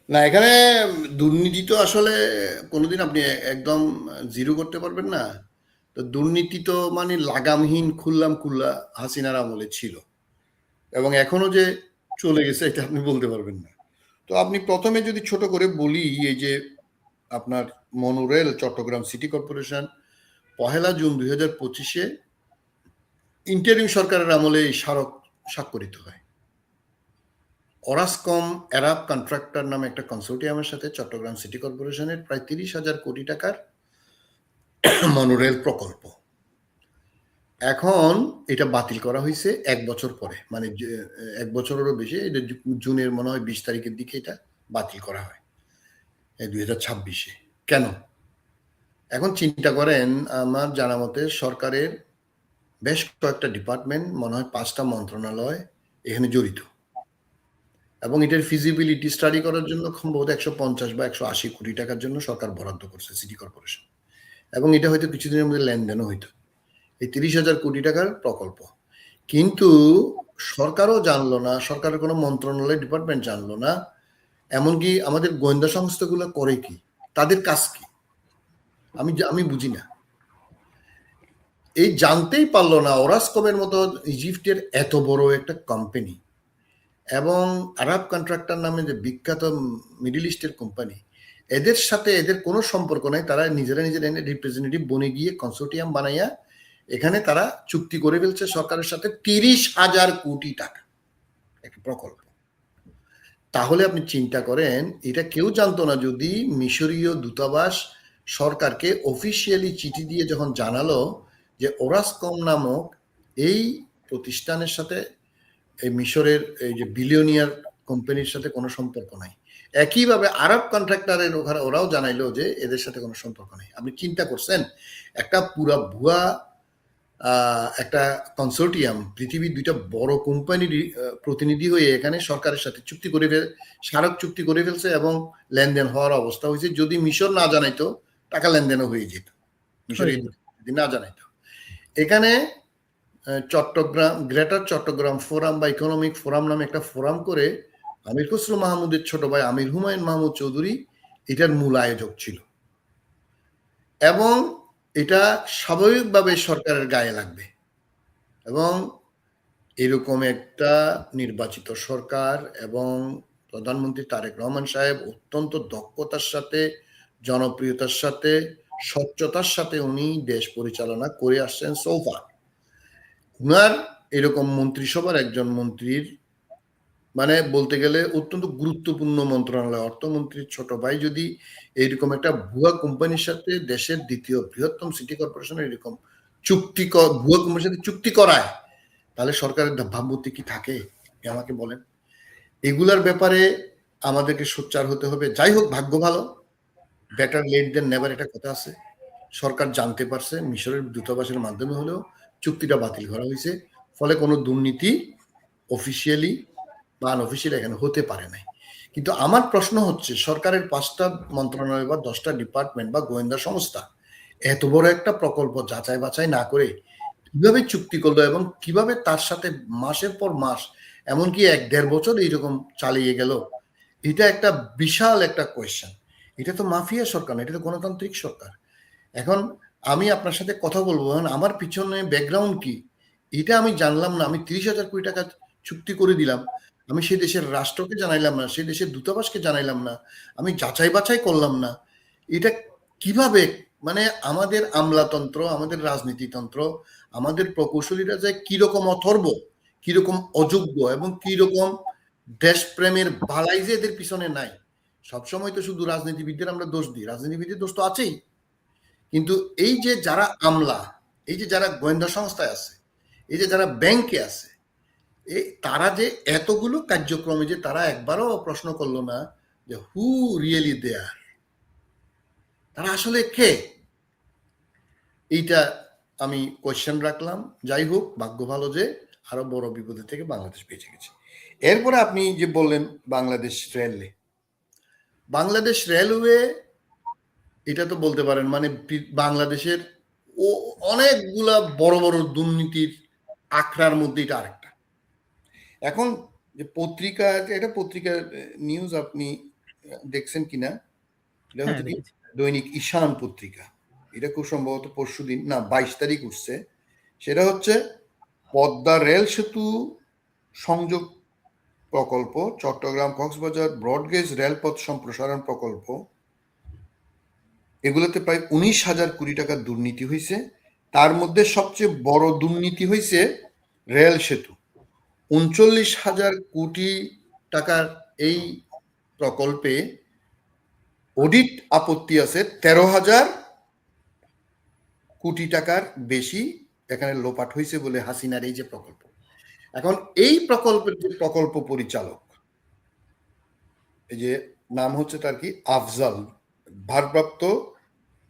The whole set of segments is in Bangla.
না, এখানে দুর্নীতি তো আসলে কোনোদিন আপনি একদম জিরো করতে পারবেন না। তো দুর্নীতি তো মানে লাগামহীন খুল্লাম খুল্লা হাসিনার আমলে ছিল, এবং এখনো যে চলে গেছে এটা আপনি বলতে পারবেন না। তো আপনি প্রথমে যদি ছোট করে বলি, এই যে আপনার monorail Chittagong city corporation 1 June 2025 interim সরকারের আমলে এই স্মারক স্বাক্ষরিত হয়। অরাসকম অ্যারাব কন্ট্রাক্টর নামে একটা কনসোর্টিয়ামের সাথে চট্টগ্রাম সিটি কর্পোরেশনের প্রায় 30,000 কোটি টাকার মনোরেল প্রকল্প। এখন এটা বাতিল করা হয়েছে 1 বছর পরে, মানে 1 বছরেরও বেশি। এটা জুনের মনে হয় 20 তারিখের দিকে এটা বাতিল করা হয়, 2026-এ। কেন? এখন চিন্তা করেন, আমার জানা মতে সরকারের বেশ কয়েকটা ডিপার্টমেন্ট, মনে হয় 5টা মন্ত্রণালয় এখানে জড়িত, এবং এটার ফিজিবিলিটি স্টাডি করার জন্য সম্ভবত 150 বা 180 কোটি টাকার জন্য সরকার বরাদ্দ করছে সিটি কর্পোরেশন, এবং এটা হয়তো কিছুদিনের মধ্যে লেনদেনও হইতো। এই 30,000 কোটি টাকার প্রকল্প, কিন্তু সরকারও জানলো না, সরকারের কোনো মন্ত্রণালয় ডিপার্টমেন্ট জানলো না। এমনকি আমাদের গোয়েন্দা সংস্থাগুলো করে কি, তাদের কাজ কি, আমি বুঝি না। এই জানতেই পারলো না ওরাসকমের মতো ইজিপ্টের এত বড় একটা কোম্পানি, এবং আরব কন্ট্রাক্টর নামে যে বিখ্যাত মিডল ইস্টের কোম্পানি, এদের সাথে এদের কোনো সম্পর্ক নাই। তারা নিজেরা রিপ্রেজেন্টেটিভ বনে গিয়ে কনসোর্টিয়াম বানাইয়া এখানে তারা চুক্তি করে ফেলছে সরকারের সাথে 30,000 কোটি টাকা একটা প্রকল্প। তাহলে আপনি চিন্তা করেন, এটা কেউ জানতো না। যদি মিশরীয় দূতাবাস সরকারকে অফিসিয়ালি চিঠি দিয়ে যখন জানালো যে ওরাসকম নামক এই প্রতিষ্ঠানের সাথে এই মিশরের এই যে বিলিয়নিয়ার কোম্পানির সাথে কোনো সম্পর্ক নাই, একইভাবে আরব কন্ট্রাক্টরের ওখানে ওরাও জানাইলো যে এদের সাথে কোনো সম্পর্ক নেই। আপনি চিন্তা করছেন, একটা পুরা ভুয়া একটা কনসোর্টিয়াম, পৃথিবীর 2টা বড় কোম্পানির প্রতিনিধি হয়ে এখানে সরকারের সাথে চুক্তি করে স্মারক চুক্তি করে ফেলছে, এবং লেনদেন হওয়ার অবস্থা হয়েছে। যদি মিশর না জানাইতো, টাকা লেনদেনও হয়ে যেত, মিশর হয়ে এই যেত। যদি না জানাইতো। এখানে চট্টগ্রাম গ্রেটার চট্টগ্রাম ফোরাম বা ইকোনমিক ফোরাম নামে একটা ফোরাম করে আমির খসরু মাহমুদের ছোট ভাই আমির হুমায়ুন মাহমুদ চৌধুরী এটার মূল আয়োজক ছিল, এবং এটা স্বাভাবিকভাবে সরকারের গায়ে লাগবে। এবং এরকম একটা নির্বাচিত সরকার এবং প্রধানমন্ত্রী তারেক রহমান সাহেব অত্যন্ত দক্ষতার সাথে, জনপ্রিয়তার সাথে, স্বচ্ছতার সাথে উনি দেশ পরিচালনা করে আসছেন সোফা। উনার এরকম মন্ত্রিসভার একজন মন্ত্রীর, মানে বলতে গেলে অত্যন্ত গুরুত্বপূর্ণ মন্ত্রণালয় অর্থমন্ত্রীর ছোট ভাই যদি এইরকম একটা ভুয়া কোম্পানির সাথে, দেশের দ্বিতীয় বৃহত্তম সিটি কর্পোরেশনের এরকম ভুয়া কোম্পানির সাথে চুক্তি করায়, তাহলে সরকারের ভাবমূর্তি কি থাকে? আমাকে বলেন। এগুলার ব্যাপারে আমাদেরকে সোচ্চার হতে হবে। যাই হোক, ভাগ্য ভালো, বেটার লেট দেন নেভার একটা কথা আছে। সরকার জানতে পারছে, মিশরের দূতাবাসের মাধ্যমে হলেও চুক্তিটা বাতিল করা হয়েছে, ফলে কোনো দুর্নীতি অফিসিয়ালি বা আনঅফিসিয়ালি এখানে হতে পারে নাই। কিন্তু আমার প্রশ্ন হচ্ছে, সরকারের 5টা মন্ত্রণালয় বা 10টা ডিপার্টমেন্ট বা গোয়েন্দা সংস্থা এত বড় একটা প্রকল্প যাচাই বাছাই না করে কিভাবে চুক্তি করলো, এবং কিভাবে তার সাথে মাসের পর মাস, এমনকি 1-1.5 বছর এইরকম চালিয়ে গেল? এটা একটা বিশাল একটা কোয়েশ্চেন। এটা তো মাফিয়া সরকার না, এটা তো গণতান্ত্রিক সরকার। এখন আমি আপনার সাথে কথা বলবো, আমার পিছনে ব্যাকগ্রাউন্ড কি এটা আমি জানলাম না। আমি 30,000 কোটি টাকা চুক্তি করে দিলাম, আমি সে দেশের রাষ্ট্রকে জানাইলাম না, সে দেশের দূতাবাসকে জানাইলাম না, আমি যাচাই বাছাই করলাম না। এটা কিভাবে, মানে আমাদের আমলাতন্ত্র, আমাদের রাজনীতিতন্ত্র, আমাদের প্রকৌশলীরা যে কিরকম অথর্ব, কিরকম অযোগ্য, এবং কিরকম দেশপ্রেমের বালাই যে এদের পিছনে নাই। সবসময় তো শুধু রাজনীতিবিদদের আমরা দোষ দিই, রাজনীতিবিদদের দোষ তো আছেই, কিন্তু এই যে যারা আমলা, এই যে যারা গোয়েন্দা সংস্থায় আছে, এই যে যারা ব্যাংকে আছে, তারা যে এতগুলো কার্যক্রমে যে তারা একবারও প্রশ্ন করলো না যে হু রিয়েলি দেয়ার, তারা আসলে কে? এইটা আমি কোয়েশ্চেন রাখলাম। যাই হোক, ভাগ্য ভালো যে আরো বড় বিপদের থেকে বাংলাদেশ বেঁচে গেছে। এরপরে আপনি যে বললেন বাংলাদেশ রেলওয়ে, বাংলাদেশ রেলওয়ে এটা তো বলতে পারেন মানে বাংলাদেশের ও অনেকগুলা বড় বড় দুর্নীতির আখড়ার মধ্যে এটা আরেকটা। এখন যে পত্রিকা, এটা পত্রিকার নিউজ, আপনি দেখছেন কিনা, এটা হ্যাঁ হচ্ছে কি দেখেছি। দৈনিক ঈশান পত্রিকা, এটা খুব সম্ভবত পরশুদিন না 22 তারিখ উঠছে। সেটা হচ্ছে পদ্মা রেল সেতু সংযোগ প্রকল্প, চট্টগ্রাম কক্সবাজার ব্রডগেজ রেলপথ সম্প্রসারণ প্রকল্প, এগুলোতে প্রায় 19,000 কোটি টাকার দুর্নীতি হয়েছে। তার মধ্যে সবচেয়ে বড় দুর্নীতি হয়েছে রেল সেতু। 39,000 কোটি টাকার এই প্রকল্পে অডিট আপত্তি আছে 13,000 কোটি টাকার বেশি এখানে লোপাট হয়েছে বলে হাসিনার এই যে প্রকল্প। এখন এই প্রকল্পের যে প্রকল্প পরিচালক, এই যে নাম হচ্ছে তার কি আফজাল, ভারপ্রাপ্ত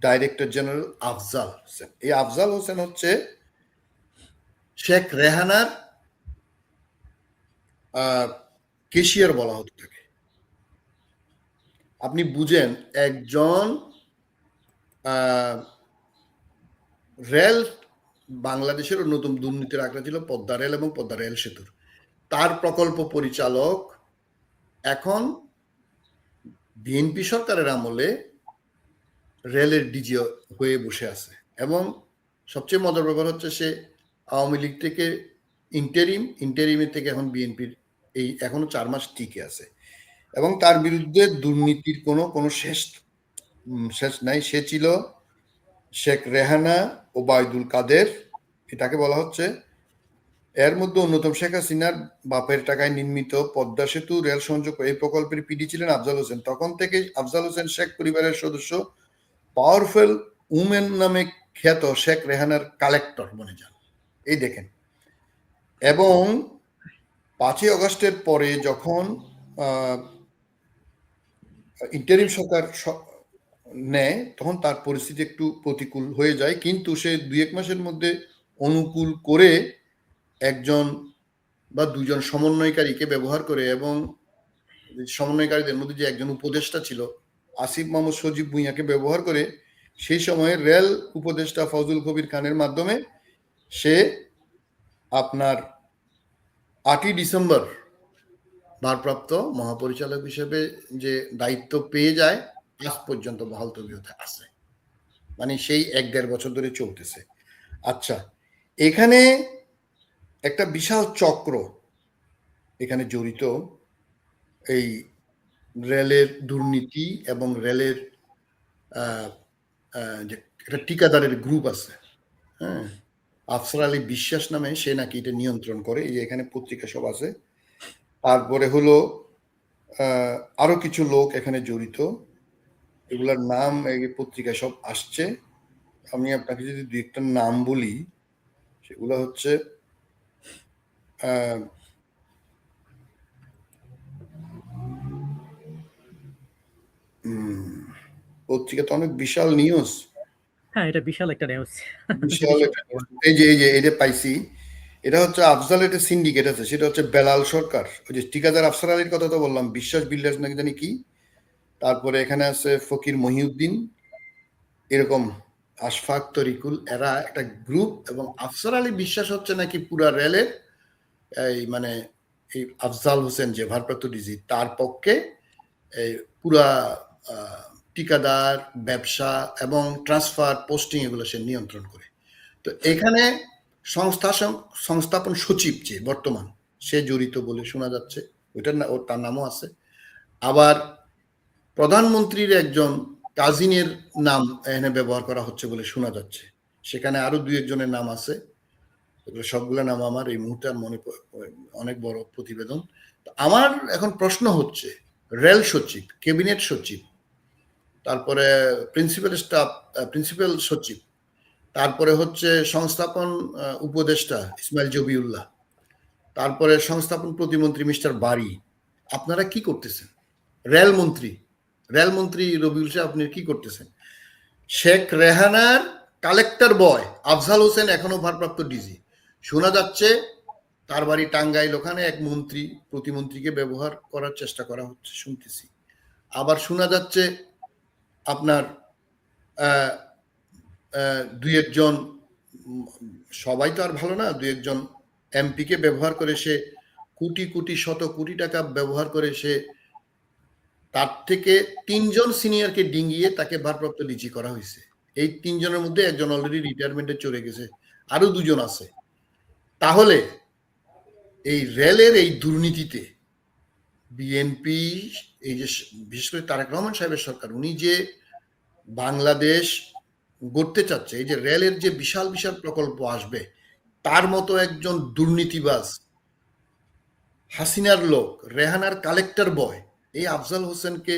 ডাইরেক্টর জেনারেল আফজাল হোসেন। এই আফজাল হোসেন হচ্ছে শেখ রেহানার কেশিয়ার বলা হতো তাকে। আপনি বুঝেন একজন রেল, বাংলাদেশের অন্যতম দুর্নীতির আঁকড়া ছিল পদ্মা রেল এবং পদ্মা রেল সেতুর, তার প্রকল্প পরিচালক এখন বিএনপি সরকারের আমলে রেলের ডিজি হয়ে বসে আছে। এবং সবচেয়ে মজার ব্যাপার হচ্ছে সে আওয়ামী লীগ থেকে ইন্টারিমের থেকে এখন বিএনপির এই এখনো 4 মাস টিকে আছে এবং তার বিরুদ্ধে দুর্নীতির কোনো শেষ নাই। সে ছিল শেখ রেহানা ওবায়দুল কাদের, এটাকে বলা হচ্ছে। এর মধ্যে অন্যতম শেখ হাসিনার বাপের টাকায় নির্মিত পদ্মা সেতু রেল সংযোগ এই প্রকল্পের পিডি ছিলেন আফজাল হোসেন। তখন থেকে আফজাল হোসেন শেখ পরিবারের সদস্য পাওয়ারফুল উমেন নামে খ্যাত শেখ রেহানার কালেক্টর বনে যান। এই দেখেন। এবং 5ই আগস্টের পরে যখন ইন্টারিম সরকার নেয় তখন তার পরিস্থিতি একটু প্রতিকূল হয়ে যায়, কিন্তু সে 2-1 মাসের মধ্যে অনুকূল করে একজন বা দুজন সমন্বয়কারীকে ব্যবহার করে, এবং সমন্বয়কারীদের মধ্যে যে একজন উপদেষ্টা ছিল আসিফ মোহাম্মদ সজীব ভুঁইয়াকে ব্যবহার করে সেই সময়ে রেল উপদেষ্টা ফজল কবির খানের মাধ্যমে সে আপনার 8ই ডিসেম্বর ভারপ্রাপ্ত মহাপরিচালক হিসেবে যে দায়িত্ব পেয়ে যায়, আজ পর্যন্ত বহাল তবিয়তে আছে। মানে সেই 1-1.5 বছর ধরে চলতেছে। আচ্ছা, এখানে একটা বিশাল চক্র এখানে জড়িত, এই রেলের দুর্নীতি এবং রেলের যে একটা ঠিকাদারের গ্রুপ আছে, হ্যাঁ, আফসার আলী বিশ্বাস নামে, সে নাকি এটা নিয়ন্ত্রণ করে। এই যে এখানে পত্রিকা সব আছে। তারপরে হলো আরো কিছু লোক এখানে জড়িত, এগুলার নাম এই পত্রিকায় সব আসছে। আমি আপনাকে যদি 2-একটা নাম বলি, সেগুলো হচ্ছে পত্রিকা তো অনেক বিশাল নিউজ। হ্যাঁ এটা বিশাল একটা নিউজ। বিশাল একটা নিউজ। এই যে এটা পাইছি, এটা হচ্ছে আফজাল একটা সিন্ডিকেট আছে, সেটা হচ্ছে বেলাল সরকার। ওই যে ঠিকাদার আফসার আলীর কথা তো বললাম, বিশ্বাস বিল্ডার্স নাকি জানি কি, তারপরে এখানে আছে ফকির মহিউদ্দিন, এরকম আশফাক তরিকুল, এরা একটা গ্রুপ। এবং আফসার আলী বিশ্বাস হচ্ছে নাকি পুরা রেলের এই মানে এই আফজাল হোসেন যে ভারপ্রাপ্ত ডিজি, তার পক্ষে এই পুরা ঠিকাদার, ব্যবসা এবং ট্রান্সফার, পোস্টিং এগুলো সে নিয়ন্ত্রণ করে। তো এখানে সংস্থাপন সচিব যে বর্তমান, সে জড়িত বলে শোনা যাচ্ছে, ওইটার না, ওর তার নামও আছে। আবার প্রধানমন্ত্রীর একজন কাজিনের নাম এখানে ব্যবহার করা হচ্ছে বলে শোনা যাচ্ছে। সেখানে আরো 2-1 জনের নাম আছে, এগুলো সবগুলো নাম আমার এই মুহূর্তে মনে, অনেক বড় প্রতিবেদন। আমার এখন প্রশ্ন হচ্ছে, রেল সচিব, ক্যাবিনেট সচিব, তারপরে প্রিন্সিপাল সচিব, তারপরে হচ্ছে সংস্থাপন উপদেষ্টা ইসমাইল জবিউল্লাহ, তারপরে সংস্থাপন প্রতিমন্ত্রী মিস্টার বারি, আপনারা কি করতেছেন? রেলমন্ত্রী রবিউল সাহেব, আপনি কি করতেছেন? শেখ রেহানার কালেক্টর বয় আফজাল হোসেন এখনো ভারপ্রাপ্ত ডিজি। শোনা যাচ্ছে তার বাড়ি টাঙ্গাইল, ওখানে এক মন্ত্রী প্রতিমন্ত্রীকে ব্যবহার করার চেষ্টা করা হচ্ছে শুনতেছি। আবার শোনা যাচ্ছে আপনার 2-1 জন, সবাই তো আর ভালো না, 2-1 জন এমপিকে ব্যবহার করে সে কোটি কোটি শত কোটি টাকা ব্যবহার করে সে তার থেকে 3 জন সিনিয়রকে ডিঙ্গিয়ে তাকে ভারপ্রাপ্ত ডিজি করা হয়েছে। এই 3 জনের মধ্যে একজন অলরেডি রিটায়ারমেন্টে চলে গেছে, আরো 2 জন আছে। তাহলে এই রেলের এই দুর্নীতিতে বিএনপি, এই যে বিশেষ করে তারেক রহমান সাহেবের সরকার, উনি যে বাংলাদেশ গড়তে চাচ্ছে, এই যে রেলের যে বিশাল বিশাল প্রকল্প আসবে, তার মতো একজন দুর্নীতিবাজ, হাসিনার লোক, রেহানার কালেক্টর বয়, এই আফজাল হোসেনকে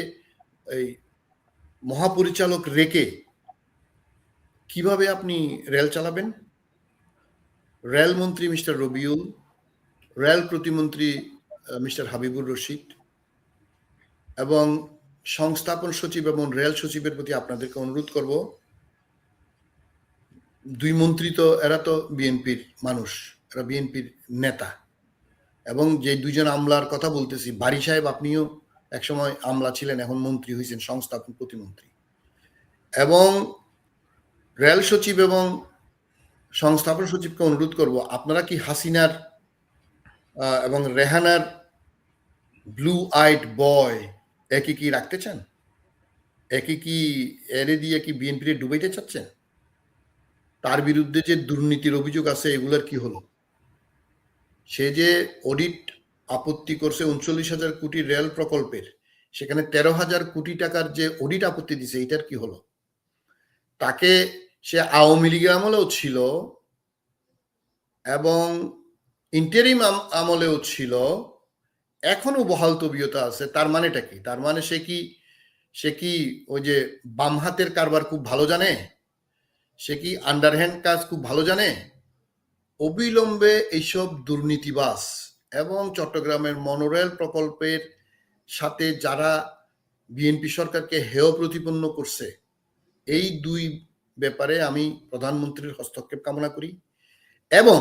এই মহাপরিচালক রেখে কিভাবে আপনি রেল চালাবেন? রেল মন্ত্রী মিস্টার রবিউল, রেল প্রতিমন্ত্রী মিস্টার হাবিবুর রশিদ এবং সংস্থাপন সচিব এবং রেল সচিবের প্রতি আপনাদেরকে অনুরোধ করব, 2 মন্ত্রী তো এরা তো বিএনপির মানুষ, এরা বিএনপির নেতা, এবং যে 2 জন আমলার কথা বলতেছি, বারী সাহেব আপনিও একসময় আমলা ছিলেন, এখন মন্ত্রী হয়েছেন, সংস্থাপন প্রতিমন্ত্রী, এবং রেল সচিব এবং সংস্থাপন সচিবকে অনুরোধ করব, আপনারা কি হাসিনার এবং রেহানার ব্লু আইড বয় একই কি রাখতে চান? একই কি এরে দিয়ে কি বিএনপি ডুবাইতে চাচ্ছেন? তার বিরুদ্ধে যে দুর্নীতির অভিযোগ আছে, এগুলোর কি হলো? সে যে অডিট আপত্তি করছে 39,000 কোটি রেল প্রকল্পের, সেখানে 13,000 কোটি টাকার যে অডিট আপত্তি দিছে, এটার কি হলো? তাকে সে আওয়ামী লীগের আমলেও ছিল এবং ইন্টারিম আমলেও ছিল, এখনো বহাল তবিয়তা আছে। তার মানেটা কি? তার মানে সে কি ওই যে বাম হাতের কারবার খুব ভালো জানে? সে কি আন্ডারহ্যান্ড কাজ খুব ভালো জানে? অবিলম্বে এইসব দুর্নীতিবাজ এবং চট্টগ্রামের মনোরেল প্রকল্পের সাথে যারা বিএনপি সরকারকে হেয় প্রতিপন্ন করছে, এই 2 ব্যাপারে আমি প্রধানমন্ত্রীর হস্তক্ষেপ কামনা করি। এবং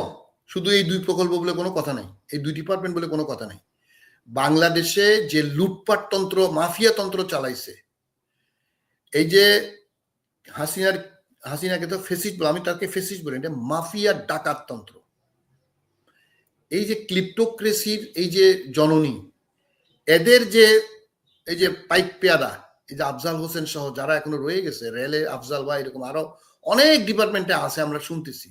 শুধু এই 2 প্রকল্প বলে কোনো কথা নাই, এই 2 ডিপার্টমেন্ট বলে কোনো কথা নাই। বাংলাদেশে যে লুটপাট তন্ত্র, মাফিয়া তন্ত্র চালাইছে, এই যে হাসিনাকে তো ফেসিস্ট বলে, আমি তাকে ফেসিস্ট বলি, এটা মাফিয়া ডাকাত তন্ত্র। এই যে ক্লিপ্টোক্রেসির এই যে জননী, এদের যে এই যে পাইক পেয়াদা, এই যে আফজাল হোসেন সহ যারা এখনো রয়ে গেছে রেলে, আফজাল বা এরকম আরো অনেক ডিপার্টমেন্টে আছে, আমরা শুনতেছি,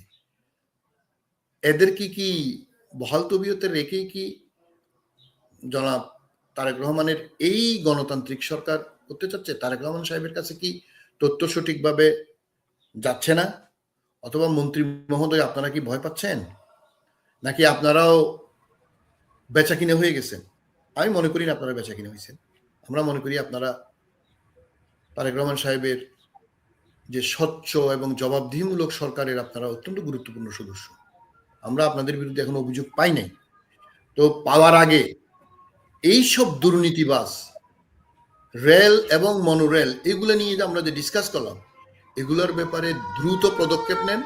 এদের কি বহাল তবিয়তে রেখেই কি জনাব তারেক রহমানের এই গণতান্ত্রিক সরকার করতে চাচ্ছে? তারেক রহমান সাহেবের কাছে কি তথ্য সঠিকভাবে যাচ্ছে না? অথবা মন্ত্রী মহোদয় আপনারা কি ভয় পাচ্ছেন, নাকি আপনারাও বেচা কিনে হয়ে গেছেন? আমি মনে করি না আপনারা বেচা কিনে হয়েছেন। আমরা মনে করি আপনারা তারেক রহমান সাহেবের যে স্বচ্ছ এবং জবাবদিহিমূলক সরকারের আপনারা অত্যন্ত গুরুত্বপূর্ণ সদস্য। আমরা আপনাদের বিরুদ্ধে এখনো অভিযোগ পাই নাই। তো পাওয়ার আগে এইসব দুর্নীতিবাজ রেল এবং মনোরেল, এগুলো নিয়ে আমরা যে ডিসকাস করলাম, এগুলোর ব্যাপারে দ্রুত পদক্ষেপ নেন।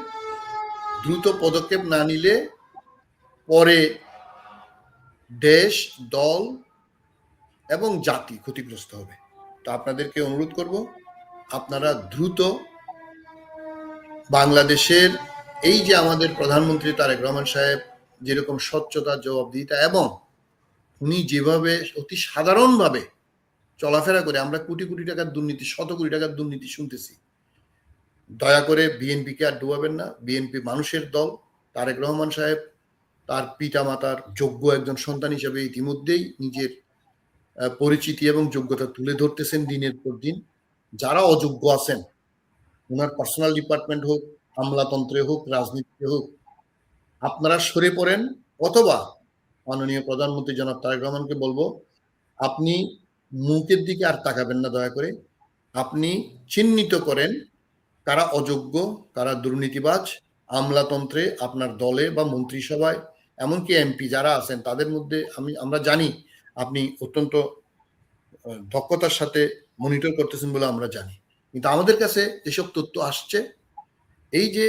দ্রুত পদক্ষেপ না নিলে পরে দেশ, দল এবং জাতি ক্ষতিগ্রস্ত হবে। তো আপনাদেরকে অনুরোধ করব, আপনারা দ্রুত বাংলাদেশের এই যে আমাদের প্রধানমন্ত্রী তারেক রহমান সাহেব যেরকম স্বচ্ছতা, জবাবদিহিতা এবং উনি যেভাবে অতি সাধারণভাবে চলাফেরা করে, আমরা কোটি কোটি টাকার দুর্নীতি, শত কোটি টাকার দুর্নীতি শুনতেছি, দয়া করে বিএনপিকে আর ডুবাবেন না। বিএনপি মানুষের দল। তারেক রহমান সাহেব তার পিতা মাতার যোগ্য একজন সন্তান হিসেবে ইতিমধ্যেই নিজের পরিচিতি এবং যোগ্যতা তুলে ধরতেছেন দিনের পর দিন। যারা অযোগ্য আছেন, ওনার পার্সোনাল ডিপার্টমেন্ট হোক, আমলাতন্ত্রে হোক, রাজনীতিতে হোক, আপনারা সরে পড়েন, অথবা মাননীয় প্রধানমন্ত্রী জনাব তারেক রহমানকে বলবো, আপনি মুখের দিকে আর তাকাবেন না, দয়া করে আপনি চিহ্নিত করেন কারা অযোগ্য, কারা দুর্নীতিবাজ। আমলাতন্ত্রে, আপনার দলে বা মন্ত্রিসভায়, এমনকি এমপি যারা আছেন, তাদের মধ্যে আমরা জানি আপনি অত্যন্ত দক্ষতার সাথে মনিটর করতেছেন বলে আমরা জানি। কিন্তু আমাদের কাছে যেসব তথ্য আসছে, এই যে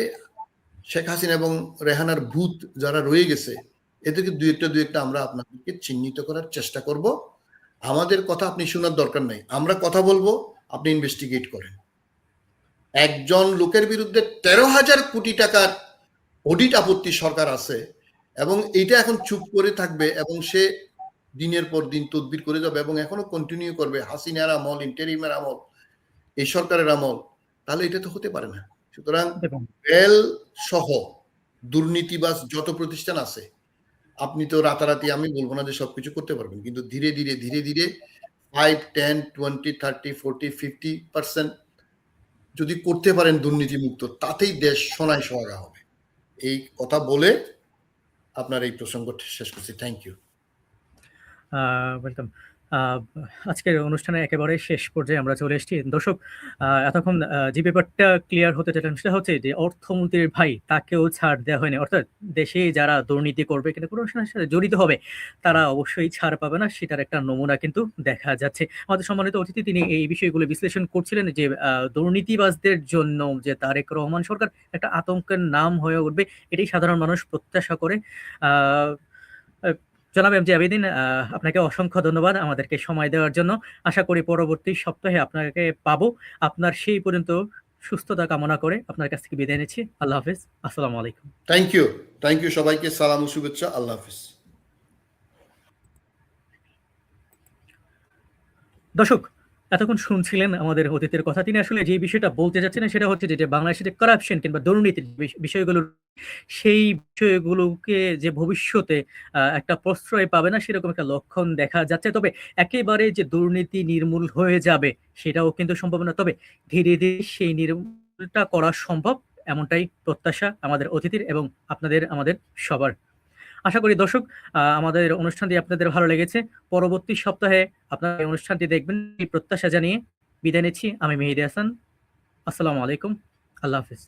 শেখ হাসিনা এবং রেহানার ভূত যারা রয়ে গেছে, এদেরকে দুই একটা আমরা আপনাদেরকে চিহ্নিত করার চেষ্টা করব। আমাদের কথা আপনি শোনার দরকার নাই, আমরা কথা বলবো, আপনি ইনভেস্টিগেট করেন। একজন লোকের বিরুদ্ধে 13,000 কোটি টাকার অডিট আপত্তি সরকার আছে, এবং এইটা এখন চুপ করে থাকবে এবং সে দিনের পর দিন তদবির করে যাবে এবং এখনো কন্টিনিউ করবে, হাসিনার আমল, ইন্টারিমের আমল, এই সরকারের আমল, তাহলে এটা তো হতে পারে না। সুতরাং দেখুন বেল সহ দুর্নীতিবাজ যত প্রতিষ্ঠান আছে, আপনি তো রাতারাতি, আমি বলবো না যে সবকিছু করতে পারবেন, কিন্তু ধীরে ধীরে 5, 10, 20, 30, 40, 50% যদি করতে পারেন দুর্নীতিমুক্ত, তাতেই দেশ সোনায় সোহাগা হবে। এই কথা বলে আপনার এই প্রসঙ্গ শেষ করছি। Thank you. ওয়েলকাম। আজকের অনুষ্ঠানের একেবারে শেষ পর্যায়ে আমরা চলে এসেছি। দর্শক, এতক্ষণ যে ব্যাপারটা ক্লিয়ার হতে চাইলাম সেটা হচ্ছে যে অর্থমন্ত্রীর ভাই তাকেও ছাড় দেওয়া হয়নি। অর্থাৎ দেশে যারা দুর্নীতি করবে কিংবা করপশনের সাথে জড়িত হবে তারা অবশ্যই ছাড় পাবে না, সেটার একটা নমুনা কিন্তু দেখা যাচ্ছে। আমাদের সম্মানিত অতিথি তিনি এই বিষয়গুলো বিশ্লেষণ করছিলেন যে দুর্নীতিবাজদের জন্য যে তারেক রহমান সরকার একটা আতঙ্কের নাম হয়ে উঠবে, এটাই সাধারণ মানুষ প্রত্যাশা করে। আহ জনাব এম জে আবেদিন, আপনাকে অসংখ্য ধন্যবাদ আমাদেরকে সময় দেওয়ার জন্য। আশা করি পরবর্তী সপ্তাহে আপনাকে পাবো। আপনার সেই পর্যন্ত সুস্থতা কামনা করে আপনার কাছ থেকে বিদায় নিচ্ছি। আল্লাহ হাফিজ। আসসালামু আলাইকুম। থ্যাংক ইউ সবাইকে, সালাম ও শুভেচ্ছা। আল্লাহ হাফিজ। দর্শক, এতক্ষণ শুনছিলেন আমাদের অতিথির কথা। তিনি আসলে যে বিষয়টা বলতে চাচ্ছেন সেটা হচ্ছে যে বাংলাদেশে যে কারাপশন কিংবা দুর্নীতির বিষয়গুলো, সেই বিষয়গুলোকে যে ভবিষ্যতে একটা প্রশ্রয় পাবে না সেরকম একটা লক্ষণ দেখা যাচ্ছে। তবে একেবারে যে দুর্নীতি নির্মূল হয়ে যাবে সেটাও কিন্তু সম্ভব না। তবে ধীরে ধীরে সেই নির্মূলটা করা সম্ভব, এমনটাই প্রত্যাশা আমাদের অতিথির এবং আপনাদের, আমাদের সবার। আশা করি দর্শক, আমাদের অনুষ্ঠানটি আপনাদের ভালো লেগেছে। পরবর্তী সপ্তাহে আপনারা এই অনুষ্ঠানটি দেখবেন এই প্রত্যাশা জানিয়ে বিদায় নিচ্ছি। আমি মেহেদী হাসান। আসসালামু আলাইকুম। আল্লাহ হাফিজ।